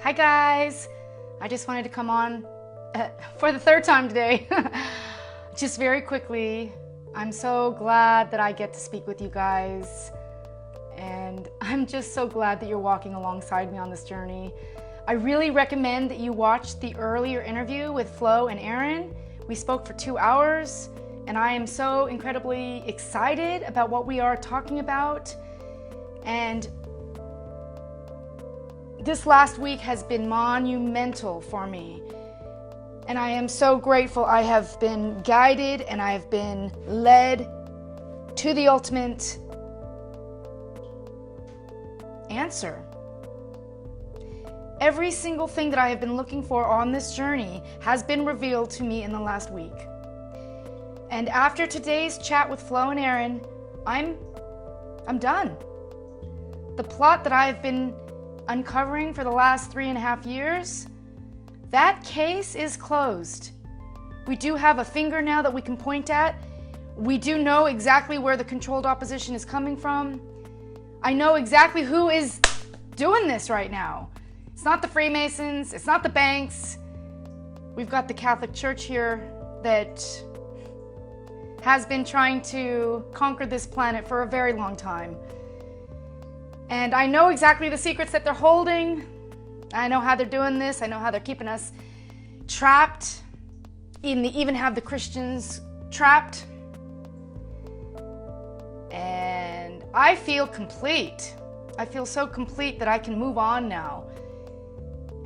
Hi guys, I just wanted to come on for the third time today. Just very quickly, I'm so glad that I get to speak with you guys, and I'm just so glad that you're walking alongside me on this journey. I really recommend that you watch the earlier interview with Flo and Aaron. We spoke for 2 hours, and I am so incredibly excited about what we are talking about. And this last week has been monumental for me, and I am so grateful. I have been guided and I have been led to the ultimate answer. Every single thing that I have been looking for on this journey has been revealed to me in the last week. And after today's chat with Flo and Aaron, I'm done. The plot that I've been uncovering for the last 3.5 years, that case is closed. We do have a finger now that we can point at. We do know exactly where the controlled opposition is coming from. I know exactly who is doing this right now. It's not the Freemasons, it's not the banks. We've got the Catholic Church here that has been trying to conquer this planet for a very long time. And I know exactly the secrets that they're holding. I know how they're doing this. I know how they're keeping us trapped. Even have the Christians trapped. And I feel complete. I feel so complete that I can move on now.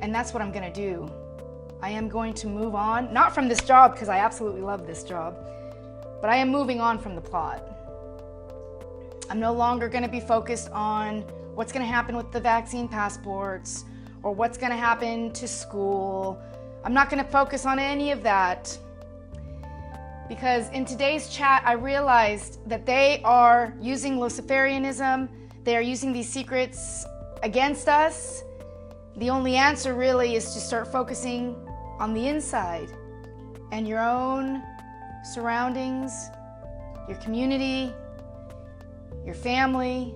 And that's what I'm going to do. I am going to move on. Not from this job, because I absolutely love this job. But I am moving on from the plot. I'm no longer going to be focused on what's going to happen with the vaccine passports or what's going to happen to school. I'm not going to focus on any of that, because in today's chat I realized that they are using Luciferianism. They are using these secrets against us. The only answer really is to start focusing on the inside and your own surroundings, your community, your family.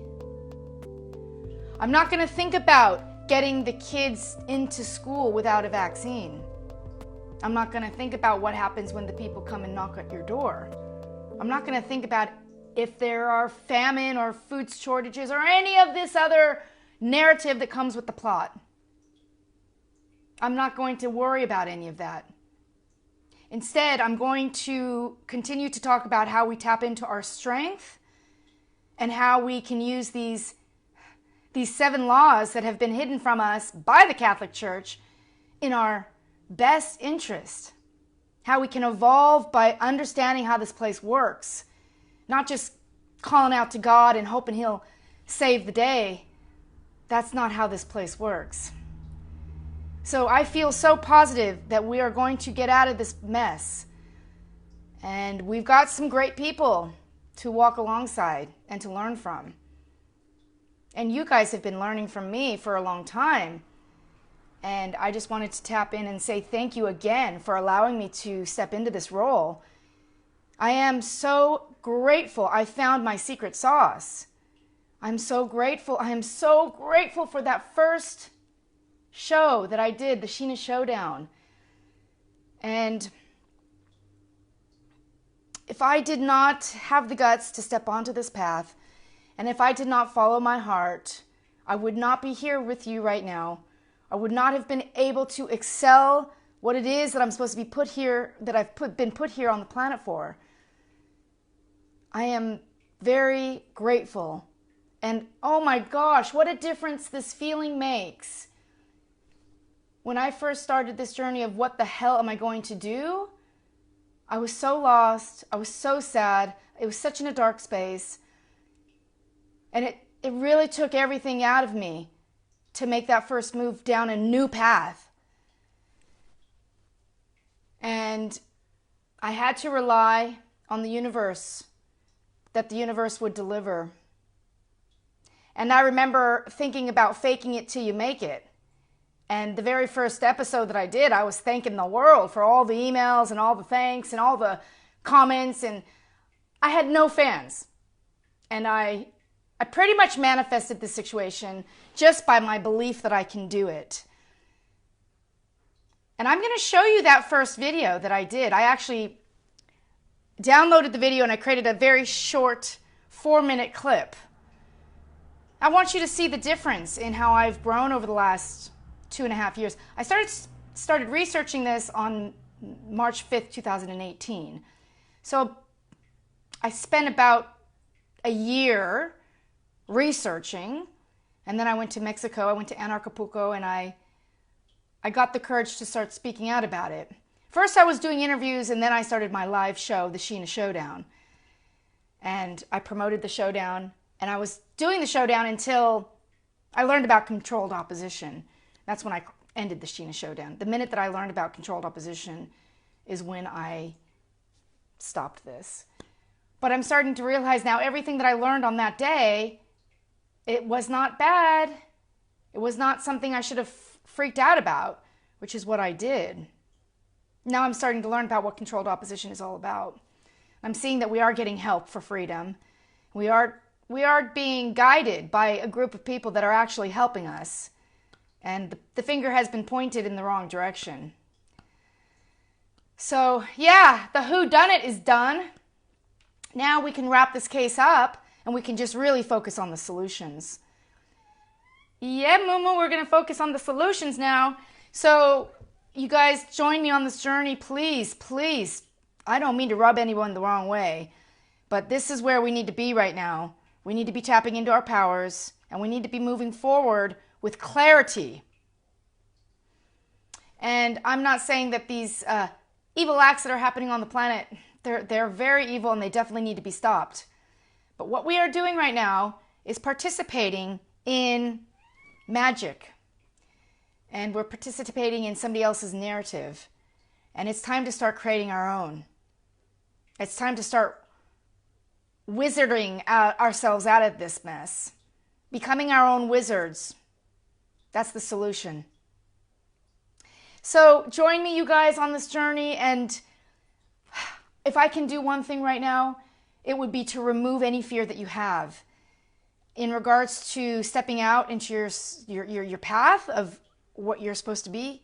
I'm not going to think about getting the kids into school without a vaccine. I'm not going to think about what happens when the people come and knock at your door. I'm not going to think about if there are famine or food shortages or any of this other narrative that comes with the plot. I'm not going to worry about any of that. Instead, I'm going to continue to talk about how we tap into our strength and how we can use these 7 laws that have been hidden from us by the Catholic Church in our best interest. How we can evolve by understanding how this place works. Not just calling out to God and hoping He'll save the day. That's not how this place works. So I feel so positive that we are going to get out of this mess. And we've got some great people to walk alongside and to learn from. And you guys have been learning from me for a long time. And I just wanted to tap in and say thank you again for allowing me to step into this role. I am so grateful I found my secret sauce. I'm so grateful. I am so grateful for that first show that I did, the Sheena Showdown. And if I did not have the guts to step onto this path, and if I did not follow my heart, I would not be here with you right now. I would not have been able to excel what it is that I'm supposed to be put here, that I've been put here on the planet for. I am very grateful. And oh my gosh, what a difference this feeling makes. When I first started this journey of what the hell am I going to do, I was so lost. I was so sad. It was such in a dark space. And it really took everything out of me to make that first move down a new path. And I had to rely on the universe, that the universe would deliver. And I remember thinking about faking it till you make it. And the very first episode that I did, I was thanking the world for all the emails and all the thanks and all the comments. And I had no fans. And I pretty much manifested this situation just by my belief that I can do it. And I'm going to show you that first video that I did. I actually downloaded the video and I created a very short 4-minute clip. I want you to see the difference in how I've grown over the last 2.5 years. I started researching this on March 5th, 2018. So I spent about a year researching, and then I went to Mexico, I went to Acapulco, and I got the courage to start speaking out about it. First I was doing interviews, and then I started my live show, the Sheena Showdown. And I promoted the showdown, and I was doing the showdown until I learned about controlled opposition. That's when I ended the Sheena Showdown. The minute that I learned about controlled opposition is when I stopped this. But I'm starting to realize now everything that I learned on that day, it was not bad. It was not something I should have freaked out about, which is what I did. Now I'm starting to learn about what controlled opposition is all about. I'm seeing that we are getting help for freedom. We are being guided by a group of people that are actually helping us. And the finger has been pointed in the wrong direction. So yeah, the whodunit is done. Now we can wrap this case up and we can just really focus on the solutions. Yeah, Mumu, we're going to focus on the solutions now. So you guys join me on this journey, please, please. I don't mean to rub anyone the wrong way, but this is where we need to be right now. We need to be tapping into our powers, and we need to be moving forward with clarity. And I'm not saying that these evil acts that are happening on the planet, they're very evil and they definitely need to be stopped. But what we are doing right now is participating in magic. And we're participating in somebody else's narrative. And it's time to start creating our own. It's time to start wizarding ourselves out of this mess. Becoming our own wizards. That's the solution. So join me, you guys, on this journey. And if I can do one thing right now, it would be to remove any fear that you have in regards to stepping out into your path of what you're supposed to be.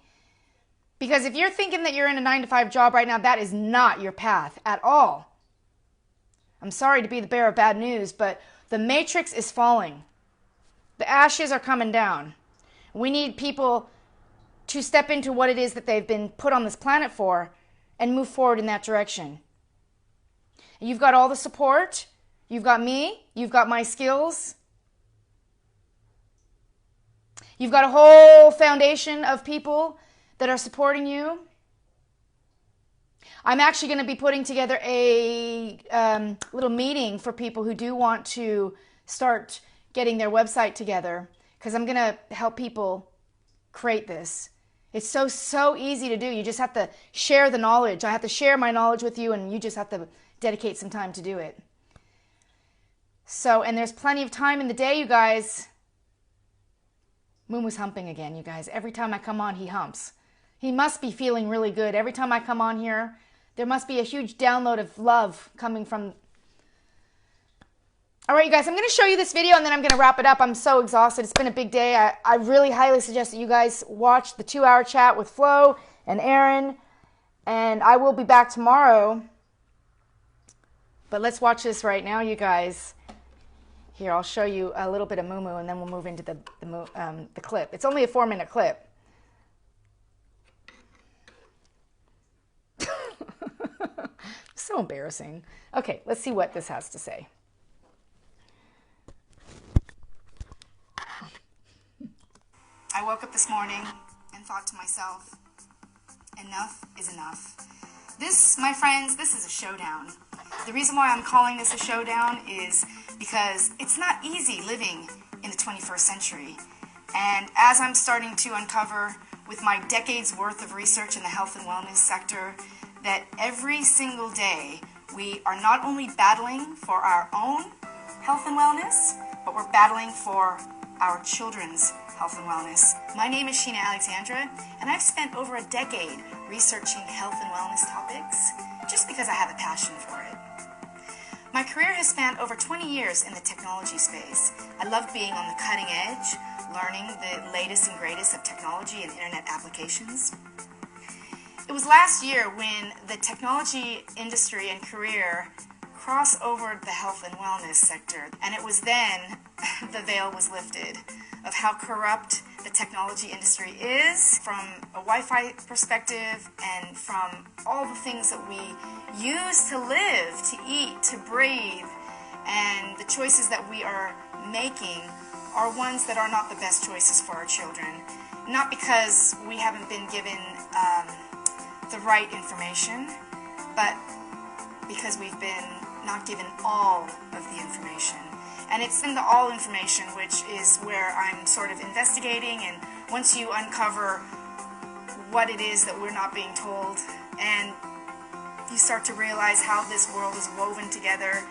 Because if you're thinking that you're in a 9-to-5 job right now, that is not your path at all. I'm sorry to be the bearer of bad news, but the matrix is falling. The ashes are coming down. We need people to step into what it is that they've been put on this planet for and move forward in that direction. You've got all the support. You've got me. You've got my skills. You've got a whole foundation of people that are supporting you. I'm actually going to be putting together a little meeting for people who do want to start getting their website together, because I'm going to help people create this. It's so easy to do. You just have to share the knowledge. I have to share my knowledge with you, and you just have to dedicate some time to do it. So, and there's plenty of time in the day, you guys. Mumu's humping again, you guys. Every time I come on, he humps. He must be feeling really good. Every time I come on here, there must be a huge download of love coming from... All right, you guys, I'm going to show you this video, and then I'm going to wrap it up. I'm so exhausted. It's been a big day. I really highly suggest that you guys watch the 2-hour chat with Flo and Aaron, and I will be back tomorrow. But let's watch this right now, you guys. Here, I'll show you a little bit of Mumu, and then we'll move into the clip. It's only a 4-minute clip. So embarrassing. Okay, let's see what this has to say. I woke up this morning and thought to myself, enough is enough. This, my friends, this is a showdown. The reason why I'm calling this a showdown is because it's not easy living in the 21st century. And as I'm starting to uncover with my decades worth of research in the health and wellness sector, that every single day we are not only battling for our own health and wellness, but we're battling for our children's health and wellness. My name is Sheena Alexandra, and I've spent over a decade researching health and wellness topics just because I have a passion for it. My career has spanned over 20 years in the technology space. I love being on the cutting edge, learning the latest and greatest of technology and internet applications. It was last year when the technology industry and career crossed over the health and wellness sector, and it was then the veil was lifted of how corrupt the technology industry is from a Wi-Fi perspective and from all the things that we use to live, to eat, to breathe, and the choices that we are making are ones that are not the best choices for our children. Not because we haven't been given the right information, but because we've been not given all of the information. And it's in the all information, which is where I'm sort of investigating, and once you uncover what it is that we're not being told, and you start to realize how this world is woven together,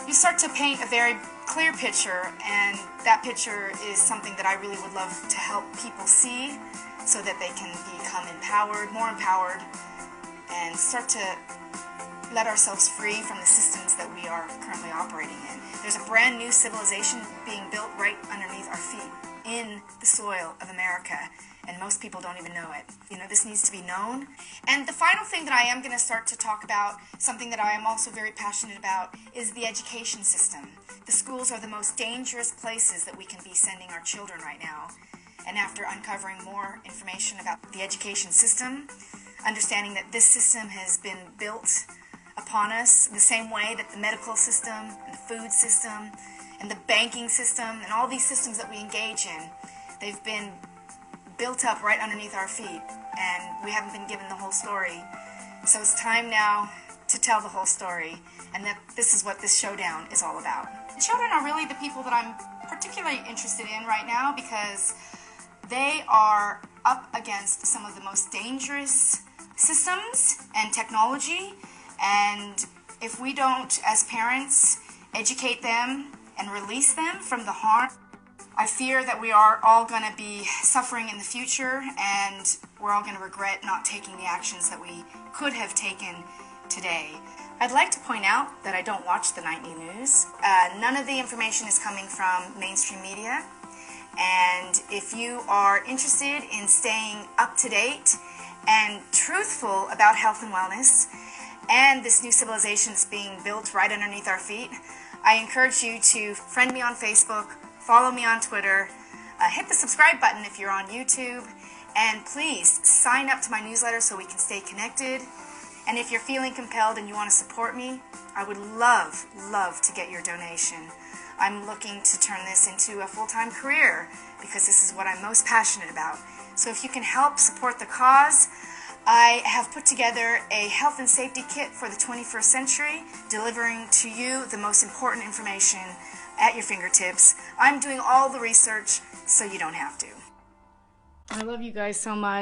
you start to paint a very clear picture, and that picture is something that I really would love to help people see so that they can become empowered, more empowered, and start to let ourselves free from the systems that we are currently operating in. There's a brand new civilization being built right underneath our feet in the soil of America, and most people don't even know it. You know, this needs to be known. And the final thing that I am going to start to talk about, something that I am also very passionate about, is the education system. The schools are the most dangerous places that we can be sending our children right now. And after uncovering more information about the education system, understanding that this system has been built upon us the same way that the medical system and the food system and the banking system and all these systems that we engage in, they've been built up right underneath our feet, and we haven't been given the whole story. So it's time now to tell the whole story, and that this is what this showdown is all about. Children are really the people that I'm particularly interested in right now because they are up against some of the most dangerous systems and technology, and if we don't, as parents, educate them and release them from the harm, I fear that we are all going to be suffering in the future, and we're all going to regret not taking the actions that we could have taken today. I'd like to point out that I don't watch the nightly news. None of the information is coming from mainstream media, and if you are interested in staying up to date and truthful about health and wellness and this new civilization that's being built right underneath our feet, I encourage you to friend me on Facebook, follow me on Twitter, hit the subscribe button if you're on YouTube, and please sign up to my newsletter so we can stay connected. And if you're feeling compelled and you want to support me, I would love to get your donation. I'm looking to turn this into a full-time career because this is what I'm most passionate about. So if you can help support the cause, I have put together a health and safety kit for the 21st century, delivering to you the most important information at your fingertips. I'm doing all the research so you don't have to. I love you guys so much.